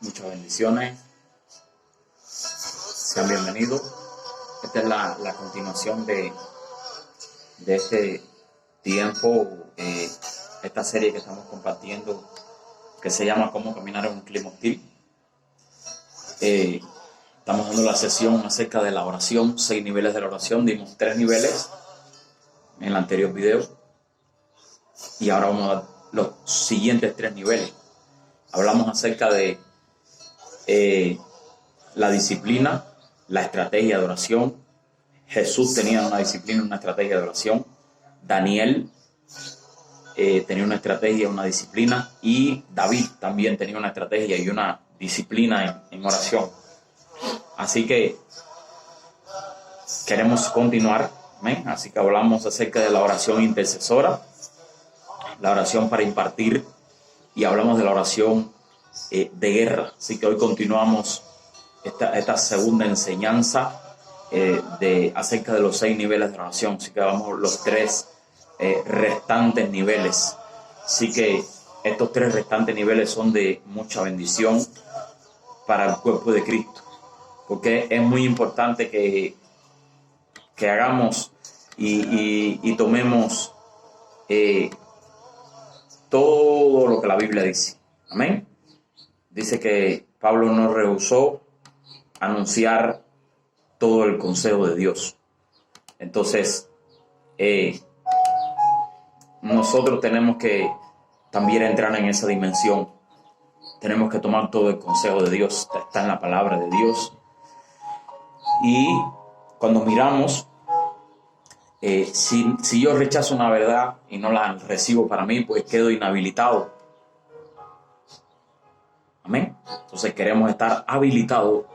Muchas bendiciones. Sean bienvenidos. Esta es la continuación de este tiempo, esta serie que estamos compartiendo, que se llama Cómo caminar en un clima hostil. Estamos dando la sesión acerca de la oración, 6 niveles de la oración. Dimos 3 niveles en el anterior video. Y ahora vamos a dar los siguientes 3 niveles. Hablamos acerca de la disciplina, la estrategia de oración. Jesús tenía una disciplina, una estrategia de oración. Daniel tenía una estrategia, una disciplina. Y David también tenía una estrategia y una disciplina en oración. Así que queremos continuar. ¿Amén? Así que hablamos acerca de la oración intercesora, la oración para impartir, y hablamos de la oración de guerra. Así que hoy continuamos esta segunda enseñanza acerca de los 6 niveles de oración. Así que vamos los 3 restantes niveles. Así que estos 3 restantes niveles son de mucha bendición para el cuerpo de Cristo, porque es muy importante que hagamos y tomemos todo lo que la Biblia dice. Amén. Dice que Pablo no rehusó anunciar todo el consejo de Dios. Entonces, nosotros tenemos que también entrar en esa dimensión. Tenemos que tomar todo el consejo de Dios. Está en la palabra de Dios. Y cuando miramos, si yo rechazo una verdad y no la recibo para mí, pues quedo inhabilitado. Amén. Entonces queremos estar habilitados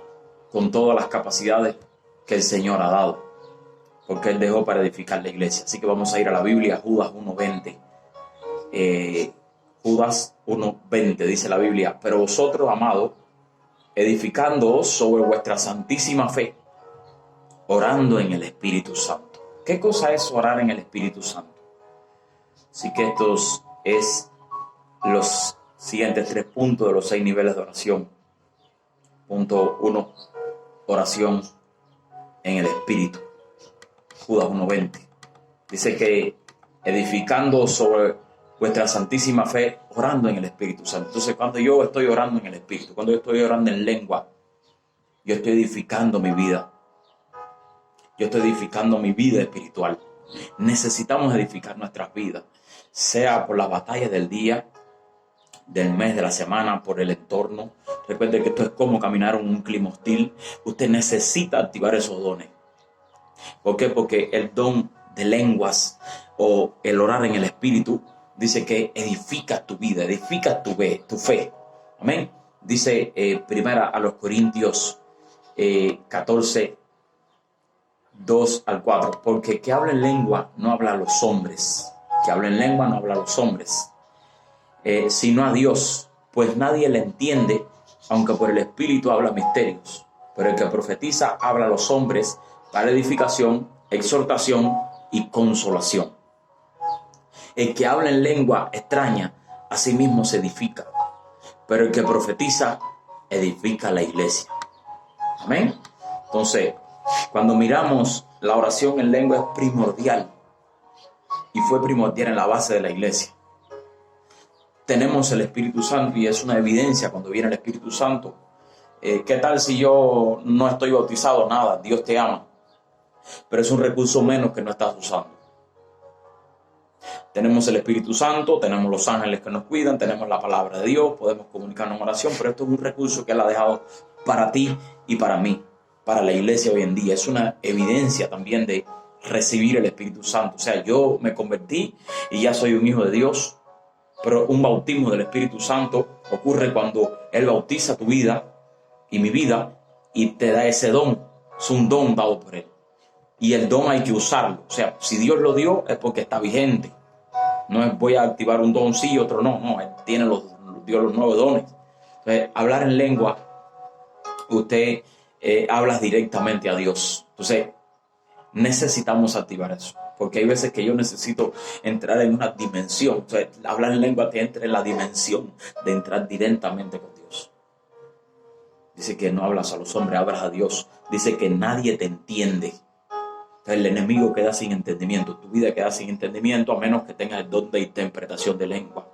con todas las capacidades que el Señor ha dado, porque Él dejó para edificar la iglesia. Así que vamos a ir a la Biblia, Judas 1:20. Judas 1:20 dice la Biblia: pero vosotros, amados, edificándoos sobre vuestra santísima fe, orando en el Espíritu Santo. ¿Qué cosa es orar en el Espíritu Santo? Así que estos es los siguientes 3 puntos de los 6 niveles de oración. Punto 1, oración en el Espíritu. Judas 1:20 dice que edificando sobre vuestra santísima fe, orando en el Espíritu Santo. Entonces, cuando yo estoy orando en el Espíritu, cuando yo estoy orando en lengua, yo estoy edificando mi vida. Yo estoy edificando mi vida espiritual. Necesitamos edificar nuestras vidas, sea por las batallas del día, del mes, de la semana, por el entorno. Recuerde que esto es como caminar en un clima hostil. Usted necesita activar esos dones. ¿Por qué? Porque el don de lenguas o el orar en el Espíritu dice que edifica tu vida, edifica tu fe. Amén. Dice primera a los Corintios 14, 2 al 4, porque que habla en lengua no habla a los hombres, que habla en lengua no habla a los hombres, sino a Dios, pues nadie le entiende, aunque por el Espíritu habla misterios. Pero el que profetiza habla a los hombres para edificación, exhortación y consolación. El que habla en lengua extraña a sí mismo se edifica, pero el que profetiza edifica la iglesia. Amén. Entonces, cuando miramos, la oración en lengua es primordial, y fue primordial en la base de la iglesia. Tenemos el Espíritu Santo y es una evidencia cuando viene el Espíritu Santo. ¿Qué tal si yo no estoy bautizado? Nada, Dios te ama, pero es un recurso menos que no estás usando. Tenemos el Espíritu Santo, tenemos los ángeles que nos cuidan, tenemos la palabra de Dios, podemos comunicarnos en oración, pero esto es un recurso que Él ha dejado para ti y para mí, para la iglesia hoy en día. Es una evidencia también de recibir el Espíritu Santo. O sea, yo me convertí y ya soy un hijo de Dios, pero un bautismo del Espíritu Santo ocurre cuando Él bautiza tu vida y mi vida y te da ese don. Es un don dado por Él. Y el don hay que usarlo. O sea, si Dios lo dio es porque está vigente. No es voy a activar un don sí y otro no. No, Él tiene dio los 9 dones. Entonces, hablar en lengua, usted hablas directamente a Dios. Entonces, necesitamos activar eso. Porque hay veces que yo necesito entrar en una dimensión. O sea, hablar en lengua te entra en la dimensión de entrar directamente con Dios. Dice que no hablas a los hombres, hablas a Dios. Dice que nadie te entiende. El enemigo queda sin entendimiento. Tu vida queda sin entendimiento a menos que tengas el don de interpretación de lengua.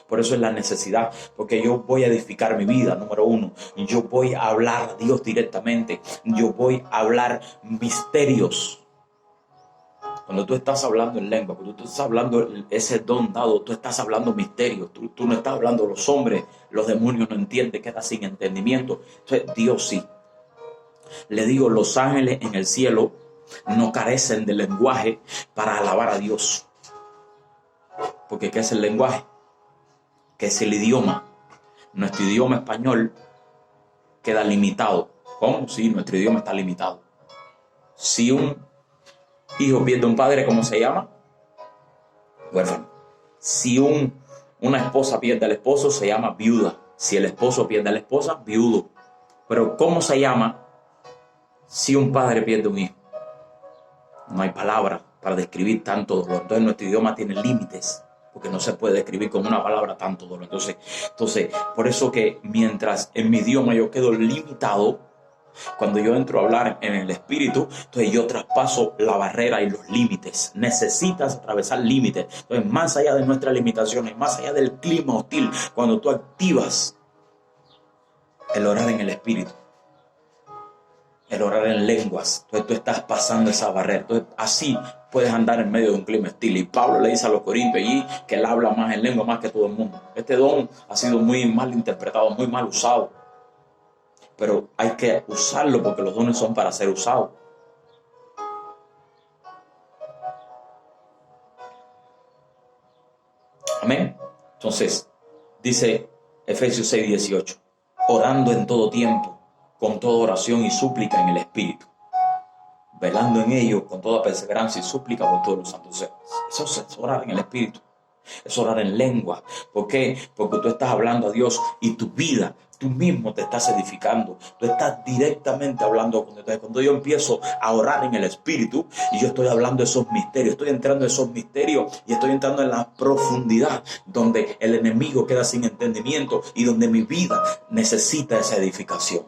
Por eso es la necesidad, porque yo voy a edificar mi vida, número uno. Yo voy a hablar a Dios directamente. Yo voy a hablar misterios. Cuando tú estás hablando en lengua, cuando tú estás hablando ese don dado, tú estás hablando misterios. Tú no estás hablando los hombres, los demonios no entienden, queda sin entendimiento. Entonces Dios sí. Le digo, los ángeles en el cielo no carecen de lenguaje para alabar a Dios. Porque ¿qué es el lenguaje? ¿Qué es el idioma? Nuestro idioma español queda limitado. ¿Cómo? Sí, nuestro idioma está limitado. Si un hijo pierde un padre, ¿cómo se llama? Huérfano. Si una esposa pierde al esposo, se llama viuda. Si el esposo pierde a la esposa, viudo. Pero ¿cómo se llama si un padre pierde un hijo? No hay palabras para describir tanto dolor. Entonces nuestro idioma tiene límites, porque no se puede describir con una palabra tanto dolor. Entonces, por eso que mientras en mi idioma yo quedo limitado, cuando yo entro a hablar en el espíritu, entonces yo traspaso la barrera y los límites. Necesitas atravesar límites. Entonces, más allá de nuestras limitaciones, más allá del clima hostil, cuando tú activas el orar en el espíritu, el orar en lenguas, entonces tú estás pasando esa barrera. Entonces, así puedes andar en medio de un clima hostil. Y Pablo le dice a los corintios allí que él habla más en lengua más que todo el mundo. Este don ha sido muy mal interpretado, muy mal usado. Pero hay que usarlo porque los dones son para ser usados. Amén. Entonces, dice Efesios 6:18, orando en todo tiempo, con toda oración y súplica en el Espíritu, velando en ello con toda perseverancia y súplica por todos los santos. Eso es orar en el Espíritu. Es orar en lengua. ¿Por qué? Porque tú estás hablando a Dios y tu vida, tú mismo te estás edificando. Tú estás directamente hablando con Dios. Cuando yo empiezo a orar en el Espíritu y yo estoy hablando de esos misterios, estoy entrando en esos misterios y estoy entrando en la profundidad donde el enemigo queda sin entendimiento y donde mi vida necesita esa edificación.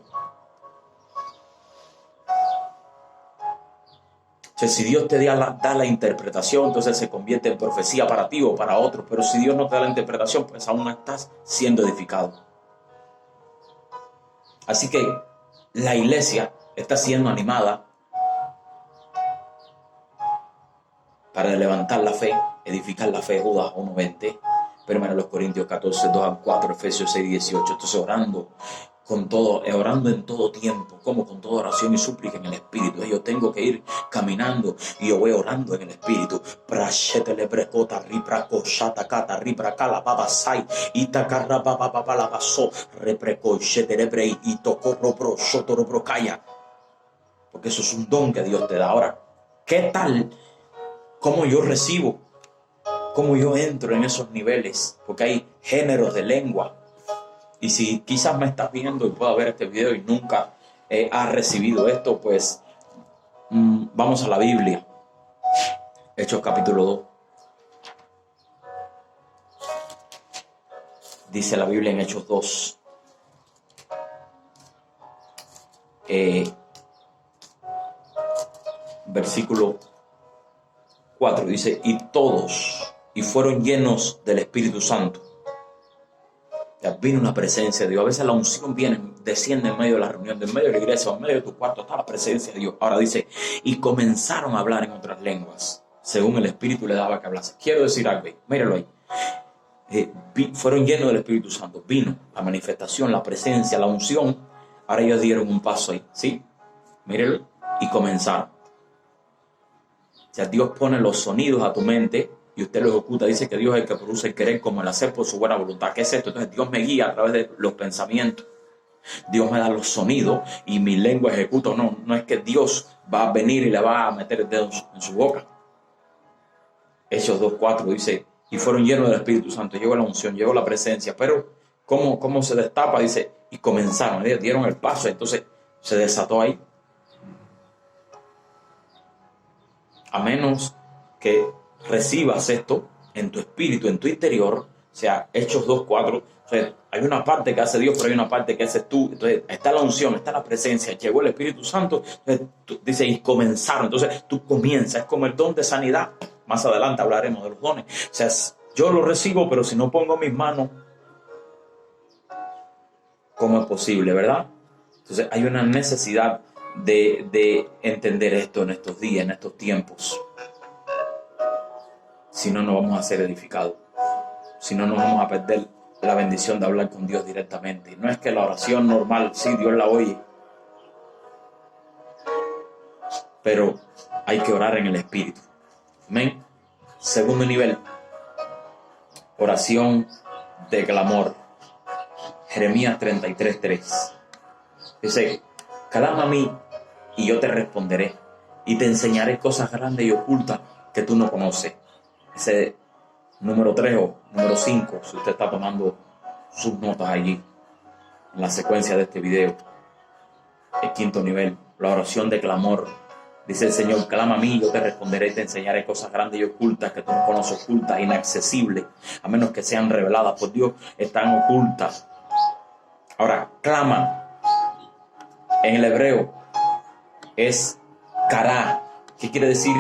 Si Dios te da la interpretación, entonces se convierte en profecía para ti o para otros. Pero si Dios no te da la interpretación, pues aún no estás siendo edificado. Así que la iglesia está siendo animada para levantar la fe, edificar la fe. Judas 1:20, 1 Corintios 14, 2-4, Efesios 6:18. Entonces orando en todo tiempo, como con toda oración y súplica en el Espíritu. Yo tengo que ir caminando y yo voy orando en el Espíritu. Porque eso es un don que Dios te da. Ahora, ¿qué tal? ¿Cómo yo recibo? ¿Cómo yo entro en esos niveles? Porque hay géneros de lengua. Y si quizás me estás viendo y puedas ver este video y nunca has recibido esto, pues vamos a la Biblia. Hechos capítulo 2. Dice la Biblia en Hechos 2. Versículo 4. Dice, y fueron llenos del Espíritu Santo. Vino una presencia de Dios. A veces la unción desciende en medio de la reunión, en medio de la iglesia, en medio de tu cuarto está la presencia de Dios. Ahora dice, y comenzaron a hablar en otras lenguas, según el Espíritu le daba que hablase. Quiero decir algo ahí, míralo ahí. Fueron llenos del Espíritu Santo. Vino la manifestación, la presencia, la unción. Ahora ellos dieron un paso ahí, ¿sí? Míralo, y comenzaron. O sea, Dios pone los sonidos a tu mente y usted lo ejecuta. Dice que Dios es el que produce el querer como el hacer por su buena voluntad. ¿Qué es esto? Entonces Dios me guía a través de los pensamientos. Dios me da los sonidos y mi lengua ejecuta. No es que Dios va a venir y le va a meter el dedo en su boca. Hechos 2:4 dice, y fueron llenos del Espíritu Santo. Llegó la unción, llegó la presencia. Pero ¿cómo se destapa? Dice, y comenzaron. Dieron el paso. Entonces se desató ahí. A menos que recibas esto en tu espíritu, en tu interior, O sea, Hechos 2:4. O sea, hay una parte que hace Dios, pero hay una parte que haces tú. Entonces, está la unción, está la presencia, llegó el Espíritu Santo. Entonces, dice, y comenzaron. Entonces, tú comienzas, es como el don de sanidad. Más adelante hablaremos de los dones. O sea, yo lo recibo, pero si no pongo mis manos, ¿cómo es posible, verdad? Entonces, hay una necesidad de entender esto en estos días, en estos tiempos. Si no, no vamos a ser edificados. Si no, nos vamos a perder la bendición de hablar con Dios directamente. No es que la oración normal, sí, Dios la oye, pero hay que orar en el Espíritu. Amén. Segundo nivel, oración de clamor. Jeremías 33:3. Dice, clama a mí y yo te responderé y te enseñaré cosas grandes y ocultas que tú no conoces. Ese número 3 o número 5, si usted está tomando sus notas allí en la secuencia de este video. El quinto nivel, la oración de clamor. Dice el Señor, clama a mí, yo te responderé y te enseñaré cosas grandes y ocultas que tú no conoces, ocultas, inaccesibles, a menos que sean reveladas por Dios, están ocultas. Ahora, clama, en el hebreo, es kará, que quiere decir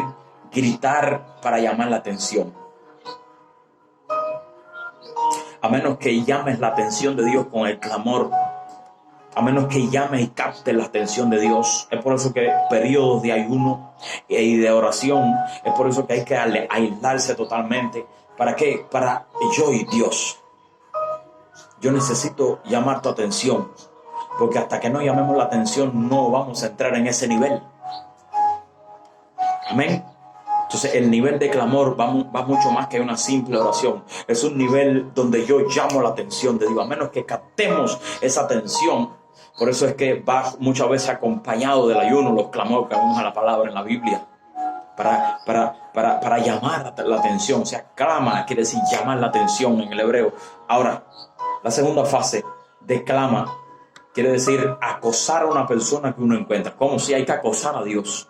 gritar para llamar la atención. A menos que llames la atención de Dios con el clamor, a menos que llames y captes la atención de Dios. Es por eso que periodos de ayuno y de oración, es por eso que hay que aislarse totalmente. ¿Para qué? Para yo y Dios. Yo necesito llamar tu atención, porque hasta que no llamemos la atención no vamos a entrar en ese nivel. Amén. Entonces el nivel de clamor va mucho más que una simple oración. Es un nivel donde yo llamo la atención de Dios, a menos que captemos esa atención. Por eso es que va muchas veces acompañado del ayuno, los clamores que vemos a la palabra en la Biblia, para llamar la atención. O sea, clama quiere decir llamar la atención en el hebreo. Ahora, la segunda fase de clama quiere decir acosar a una persona que uno encuentra. Como si hay que acosar a Dios.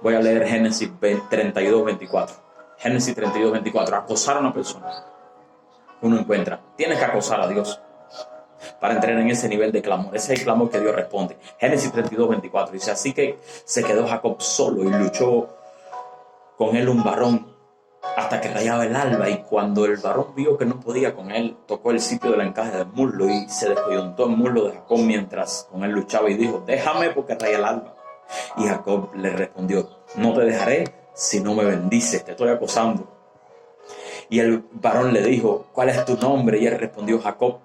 Voy a leer Génesis 32:24. Génesis 32:24. Acosar a una persona que uno encuentra. Tienes que acosar a Dios para entrar en ese nivel de clamor. Ese es el clamor que Dios responde. Génesis 32:24 dice, así que se quedó Jacob solo y luchó con él un varón hasta que rayaba el alba, y cuando el varón vio que no podía con él, tocó el sitio del encaje del muslo y se descoyuntó el muslo de Jacob mientras con él luchaba, y dijo, déjame porque raya el alba. Y Jacob le respondió, no te dejaré si no me bendices, te estoy acosando. Y el varón le dijo, ¿cuál es tu nombre? Y él respondió, Jacob.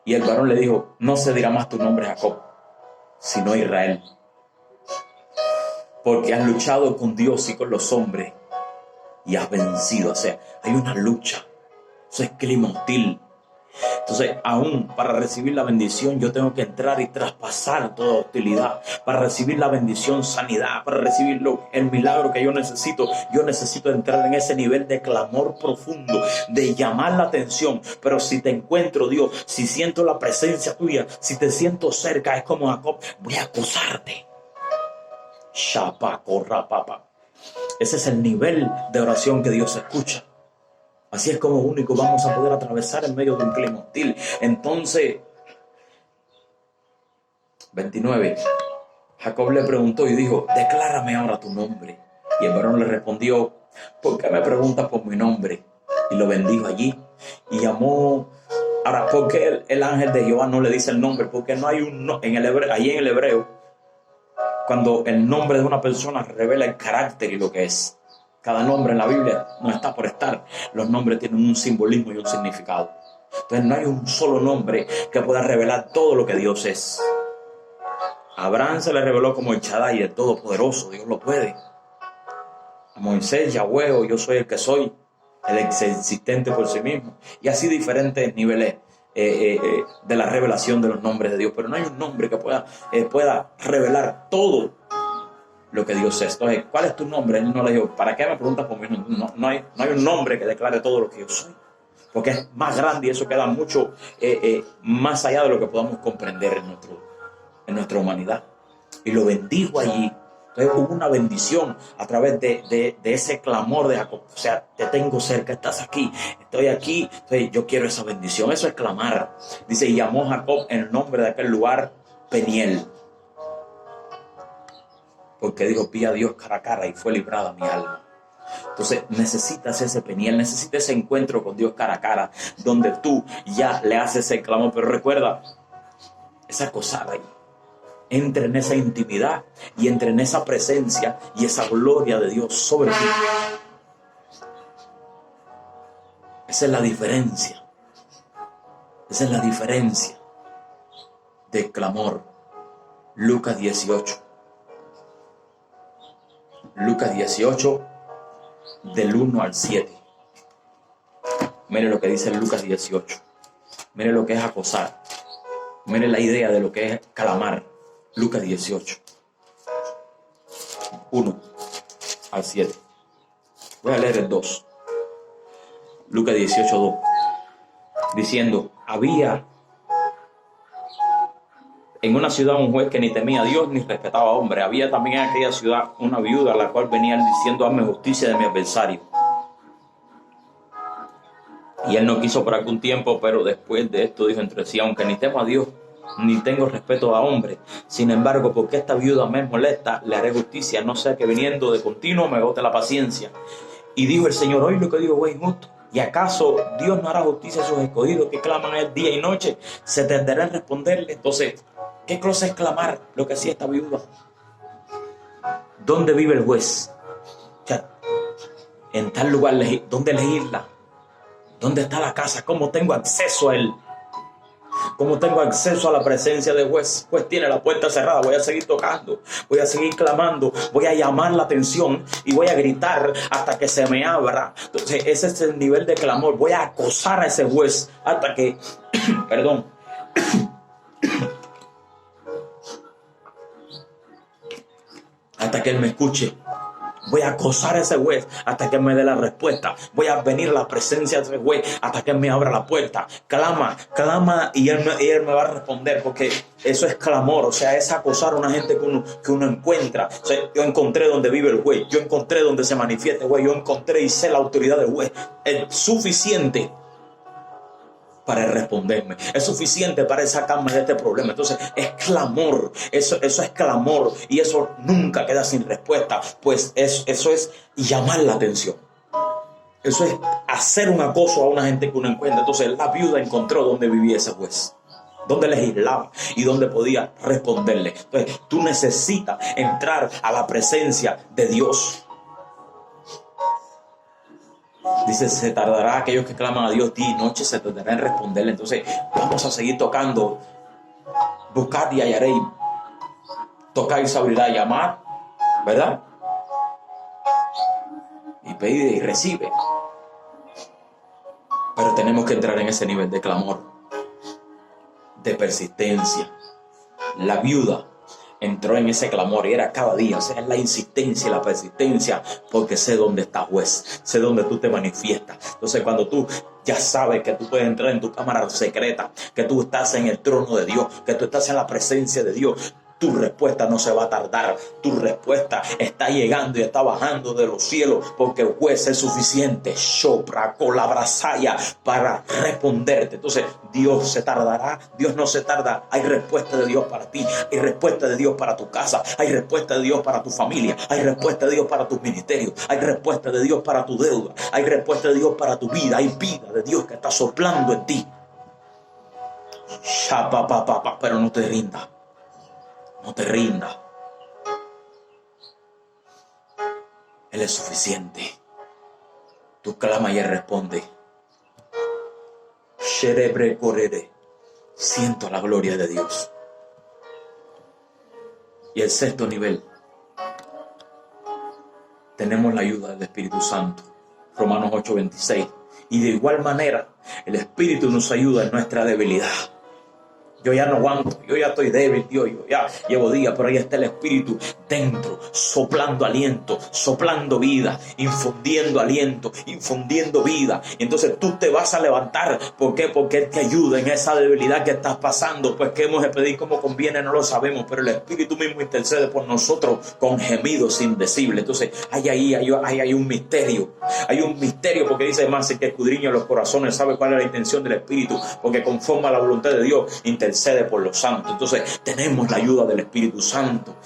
Y el varón le dijo, no se dirá más tu nombre Jacob, sino Israel, porque has luchado con Dios y con los hombres y has vencido. O sea, hay una lucha. Eso es clima hostil. Entonces, aún para recibir la bendición, yo tengo que entrar y traspasar toda hostilidad. Para recibir la bendición, sanidad, para recibir el milagro que yo necesito entrar en ese nivel de clamor profundo, de llamar la atención. Pero si te encuentro, Dios, si siento la presencia tuya, si te siento cerca, es como Jacob, voy a acosarte. Shapacorrapapa. Ese es el nivel de oración que Dios escucha. Así es como único vamos a poder atravesar en medio de un clima hostil. Entonces, 29. Jacob le preguntó y dijo, declárame ahora tu nombre. Y el varón le respondió, ¿por qué me preguntas por mi nombre? Y lo bendijo allí y llamó. Ahora, ¿por qué el ángel de Jehová no le dice el nombre? Porque no hay un no, en el hebreo, allí en el hebreo, cuando el nombre de una persona revela el carácter y lo que es. Cada nombre en la Biblia no está por estar. Los nombres tienen un simbolismo y un significado. Entonces no hay un solo nombre que pueda revelar todo lo que Dios es. A Abraham se le reveló como el Shaddai, el Todopoderoso. Dios lo puede. A Moisés, Yahweh, o yo soy el que soy, el existente por sí mismo. Y así diferentes niveles de la revelación de los nombres de Dios. Pero no hay un nombre que pueda revelar todo lo que Dios es. Entonces, ¿cuál es tu nombre? Él no le dijo, ¿para qué me preguntas por mí? No hay un nombre que declare todo lo que yo soy. Porque es más grande y eso queda mucho más allá de lo que podamos comprender en nuestra humanidad. Y lo bendijo allí Entonces hubo una bendición a través de ese clamor de Jacob. O sea, te tengo cerca, estás aquí, estoy aquí, entonces yo quiero esa bendición. Eso es clamar. Dice, y llamó Jacob el nombre de aquel lugar Peniel. Porque dijo, vi a Dios cara a cara y fue librada mi alma. Entonces necesitas ese Peniel, necesitas ese encuentro con Dios cara a cara, donde tú ya le haces el clamor. Pero recuerda, esa cosa ahí. Entre en esa intimidad y entre en esa presencia y esa gloria de Dios sobre ti. Esa es la diferencia. Esa es la diferencia del clamor. Lucas 18. Lucas 18, del 1 al 7. Mire lo que dice Lucas 18. Mire lo que es acosar. Mire la idea de lo que es clamar. Lucas 18, 1 al 7. Voy a leer el 2. Lucas 18, 2. Diciendo, había en una ciudad un juez que ni temía a Dios ni respetaba a hombre. Había también en aquella ciudad una viuda a la cual venían diciendo, hazme justicia de mi adversario. Y él no quiso por algún tiempo, pero después de esto dijo entre sí, aunque ni temo a Dios ni tengo respeto a hombre, sin embargo, porque esta viuda me molesta, le haré justicia, no sea que viniendo de continuo me agote la paciencia. Y dijo el Señor, oye lo que digo, güey, injusto. ¿Y acaso Dios no hará justicia a sus escogidos que claman a él día y noche? Se tenderá a responderle. Entonces, ¿qué cosa es clamar? Lo que hacía esta viuda. ¿Dónde vive el juez? O sea, en tal lugar, ¿dónde elegirla? ¿Dónde está la casa? ¿Cómo tengo acceso a él? ¿Cómo tengo acceso a la presencia del juez? Juez tiene la puerta cerrada. Voy a seguir tocando, voy a seguir clamando, voy a llamar la atención y voy a gritar hasta que se me abra. Entonces ese es el nivel de clamor. Voy a acosar a ese juez hasta que, perdón, hasta que él me escuche. Voy a acosar a ese juez hasta que me dé la respuesta. Voy a venir a la presencia de ese juez hasta que él me abra la puerta. Clama, clama y él me va a responder, porque eso es clamor. O sea, es acosar a una gente que uno encuentra. O sea, yo encontré donde vive el juez. Yo encontré donde se manifiesta el juez. Yo encontré y sé la autoridad del juez. Es suficiente para responderme, es suficiente para sacarme de este problema. Entonces es clamor, eso es clamor, y eso nunca queda sin respuesta, pues eso es llamar la atención, eso es hacer un acoso a una gente que uno encuentra. Entonces la viuda encontró donde vivía ese juez, donde legislaba y donde podía responderle. Entonces tú necesitas entrar a la presencia de Dios. Dice, se tardará aquellos que claman a Dios día y noche, se tardará en responderle. Entonces vamos a seguir tocando. Buscad y hallaréis. Tocad y se abrirá. Llamar, ¿verdad? Y pide y recibe. Pero tenemos que entrar en ese nivel de clamor, de persistencia. La viuda entró en ese clamor y era cada día. O sea, es la insistencia y la persistencia, porque sé dónde está juez, sé dónde tú te manifiestas. Entonces cuando tú ya sabes que tú puedes entrar en tu cámara secreta, que tú estás en el trono de Dios, que tú estás en la presencia de Dios, tu respuesta no se va a tardar. Tu respuesta está llegando y está bajando de los cielos, porque el juez es suficiente, sopra con la brasaya, para responderte. Entonces Dios se tardará, Dios no se tarda. Hay respuesta de Dios para ti, hay respuesta de Dios para tu casa, hay respuesta de Dios para tu familia, hay respuesta de Dios para tu ministerio, hay respuesta de Dios para tu deuda, hay respuesta de Dios para tu vida, hay vida de Dios que está soplando en ti. Pero no te rindas. No te rindas. Él es suficiente. Tú clama y Él responde. Sherebre correre. Siento la gloria de Dios. Y el sexto nivel. Tenemos la ayuda del Espíritu Santo. Romanos 8:26. Y de igual manera, el Espíritu nos ayuda en nuestra debilidad. Yo ya no aguanto, yo ya estoy débil, Dios, yo ya llevo días, pero ahí está el Espíritu dentro, soplando aliento, soplando vida, infundiendo aliento, infundiendo vida. Y entonces tú te vas a levantar. ¿Por qué? Porque Él te ayuda en esa debilidad que estás pasando. Pues que hemos de pedir como conviene, no lo sabemos, pero el Espíritu mismo intercede por nosotros con gemidos indecibles. Entonces hay un misterio, porque dice más el que escudriña los corazones sabe cuál es la intención del Espíritu, porque conforme a la voluntad de Dios intercede por los santos. Entonces tenemos la ayuda del Espíritu Santo,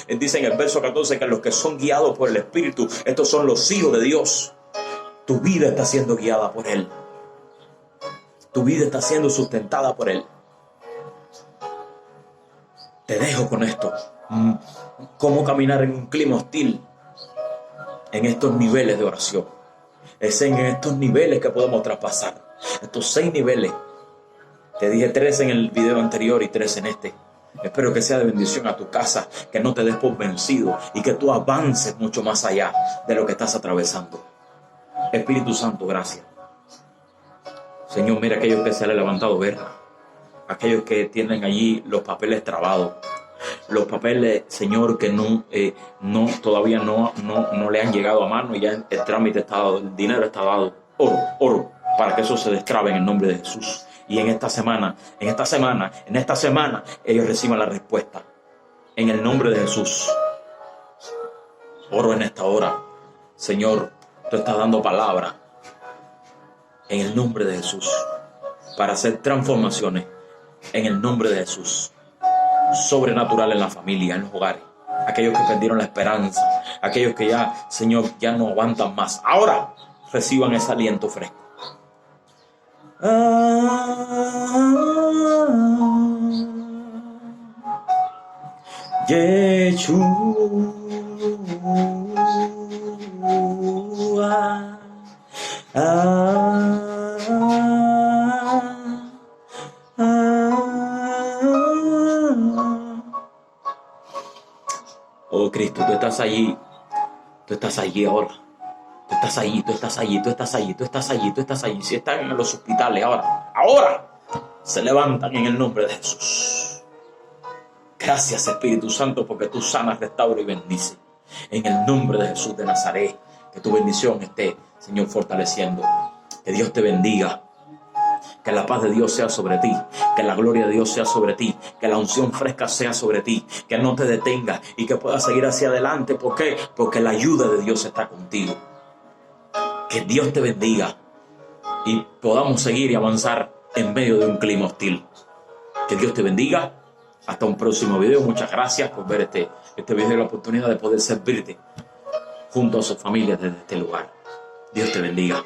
Dice en el verso 14 que los que son guiados por el Espíritu, estos son los hijos de Dios. Tu vida está siendo guiada por Él, tu vida está siendo sustentada por Él. Te dejo con esto. Cómo caminar en un clima hostil en estos niveles de oración. Es en estos niveles que podemos traspasar. Estos 6 niveles. Te dije 3 en el video anterior y 3 en este. Espero que sea de bendición a tu casa, que no te des por vencido y que tú avances mucho más allá de lo que estás atravesando. Espíritu Santo, gracias. Señor, mira aquellos que se han levantado guerra, aquellos que tienen allí los papeles trabados, los papeles, Señor, que todavía no le han llegado a mano y ya el trámite está dado, el dinero está dado. Oro, para que eso se destrabe en el nombre de Jesús. Y en esta semana, ellos reciban la respuesta. En el nombre de Jesús. Oro en esta hora. Señor, tú estás dando palabra. En el nombre de Jesús. Para hacer transformaciones. En el nombre de Jesús. Sobrenatural en la familia, en los hogares. Aquellos que perdieron la esperanza. Aquellos que ya, Señor, ya no aguantan más. Ahora reciban ese aliento fresco. Yeshua, oh Cristo, tú estás allí ahora. Tú estás allí. Si están en los hospitales ahora se levantan en el nombre de Jesús. Gracias, Espíritu Santo, porque tú sanas, restaura y bendice. En el nombre de Jesús de Nazaret, que tu bendición esté, Señor, fortaleciendo. Que Dios te bendiga. Que la paz de Dios sea sobre ti, que la gloria de Dios sea sobre ti, que la unción fresca sea sobre ti, que no te detenga y que puedas seguir hacia adelante. ¿Por qué? Porque la ayuda de Dios está contigo. Que Dios te bendiga y podamos seguir y avanzar en medio de un clima hostil. Que Dios te bendiga. Hasta un próximo video. Muchas gracias por ver este video y la oportunidad de poder servirte junto a su familia desde este lugar. Dios te bendiga.